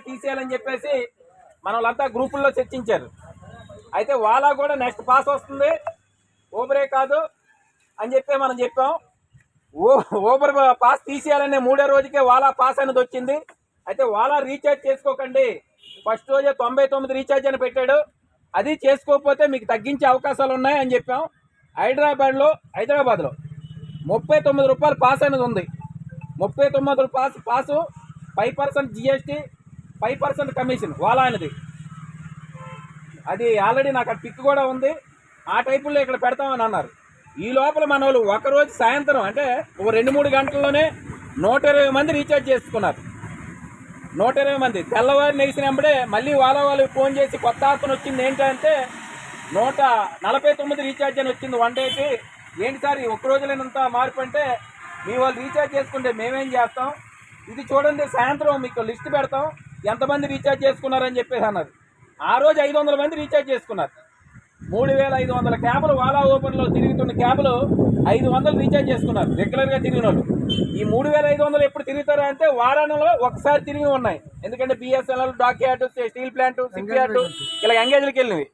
తీసేయాలని చెప్పేసి మన వాళ్ళంతా గ్రూపుల్లో చర్చించారు. అయితే వాలా కూడా నెక్స్ట్ పాస్ వస్తుంది, ఊబరే కాదు అని చెప్పి మనం చెప్పాం. ఊబర్ పాస్ తీసేయాలనే 3వ రోజుకే వాలా పాస్ అనేది వచ్చింది. అయితే వాలా రీఛార్జ్ చేసుకోకండి, ఫస్ట్ రోజే 99 రీఛార్జ్ అని పెట్టాడు, అది చేసుకోకపోతే మీకు తగ్గించే అవకాశాలు ఉన్నాయి అని చెప్పాం. హైదరాబాద్లో 39 రూపాయలు పాస్ అనేది ఉంది. 39 రూపాయలు పాసు, 5% జిఎస్టీ, 5% కమిషన్ వాలా అనేది. అది ఆల్రెడీ నాకు ఆ పిక్ కూడా ఉంది. ఆ టైపుల్లో ఇక్కడ పెడతామని అన్నారు. ఈ లోపల మన వాళ్ళు ఒకరోజు సాయంత్రం అంటే ఒక 2-3 గంటల్లోనే 120 మంది రీఛార్జ్ చేసుకున్నారు. 120 మంది తెల్లవారు నేసినప్పుడే మళ్ళీ వాలా వాళ్ళకి ఫోన్ చేసి కొత్త ఆఫర్ వచ్చింది ఏంటంటే 149 రీఛార్జ్ అని వచ్చింది 1 డేకి. ఏంటి సార్ ఈ ఒక్క రోజులేనంత మార్పు అంటే, మీ వాళ్ళు రీఛార్జ్ చేసుకుంటే మేమేం చేస్తాం, ఇది చూడండి సాయంత్రం మీకు లిస్ట్ పెడతాం ఎంతమంది రీఛార్జ్ చేసుకున్నారని చెప్పేసి అన్నారు. ఆ రోజు 500 మంది రీఛార్జ్ చేసుకున్నారు. 3500 క్యాబులు వాలా ఊబర్లో తిరుగుతున్న క్యాబులు 500 రీఛార్జ్ చేసుకున్నారు రెగ్యులర్గా తిరిగిన వాళ్ళు. ఈ 3500 ఎప్పుడు తిరుగుతారా అంటే వారానికి ఒకసారి తిరిగి ఉన్నాయి. ఎందుకంటే బిఎస్ఎన్ఎల్, డాక్యార్డ్, స్టీల్ ప్లాంట్, సిక్యార్డ్ ఇలా ఎంగేజ్లకు వెళ్ళినవి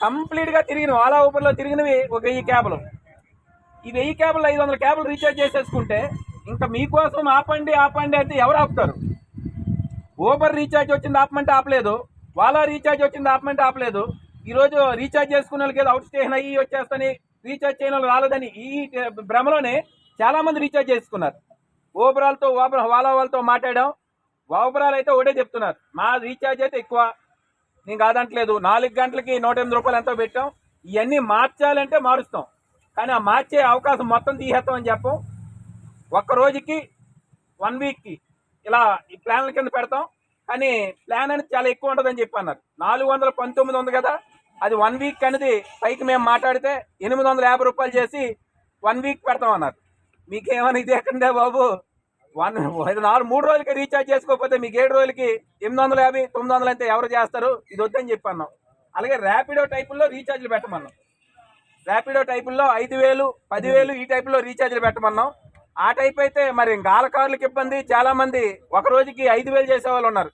కంప్లీట్గా తిరిగిన వాలా ఊబర్లో తిరిగినవి ఒక 1000 క్యాబులు. ఈ 1000 క్యాబులు 500 క్యాబులు రీఛార్జ్ చేసేసుకుంటే ఇంకా మీకోసం ఆపండి అంటే ఎవరు ఆపుతారు? ఊబర్ రీఛార్జ్ వచ్చింది ఆపమంటే ఆపలేదు, వాలా రీఛార్జ్ వచ్చింది ఆపమంటే ఆపలేదు. ఈరోజు రీఛార్జ్ చేసుకునే వాళ్ళకి ఏదో అవుట్ స్టేషన్ అయ్యి వచ్చేస్తని, రీఛార్జ్ చేయని వాళ్ళు రాలేదని ఈ భ్రమలోనే చాలామంది రీఛార్జ్ చేసుకున్నారు. వాలా వాళ్ళతో మాట్లాడాం. ఓబరాలు అయితే ఒకటే చెప్తున్నారు, మా రీఛార్జ్ అయితే ఎక్కువ, నేను కాదంటలేదు. 4 గంటలకి 108 రూపాయలు ఎంతో పెట్టాం. ఇవన్నీ మార్చాలంటే మారుస్తాం, కానీ ఆ మార్చే అవకాశం మొత్తం తీసేస్తామని చెప్పం. ఒక్క రోజుకి 1 వీక్కి ఇలా ఈ ప్లాన్ల కింద పెడతాం. కానీ ప్లాన్ అనేది చాలా ఎక్కువ ఉంటుందని చెప్పి అన్నారు. 419 ఉంది కదా, అది 1 వీక్ అనేది పైకి మేము మాట్లాడితే 850 రూపాయలు చేసి 1 వీక్ పెడతామన్నారు. మీకేమైనా ఇది ఎక్కడే బాబు, 3 రోజులకి రీఛార్జ్ చేసుకోకపోతే మీకు 7 రోజులకి 850, 900 అయితే ఎవరు చేస్తారు? ఇది వద్దని చెప్పి అన్నాం. అలాగే ర్యాపిడో టైపుల్లో రీఛార్జ్లు పెట్టమన్నాం. ర్యాపిడో టైపుల్లో 5000, 10,000 ఈ టైపులో రీఛార్జ్లు పెట్టమన్నాం. ఆ టైప్ అయితే మరి గాల కార్లకు ఇబ్బంది. చాలామంది ఒక రోజుకి 5,000 చేసేవాళ్ళు ఉన్నారు.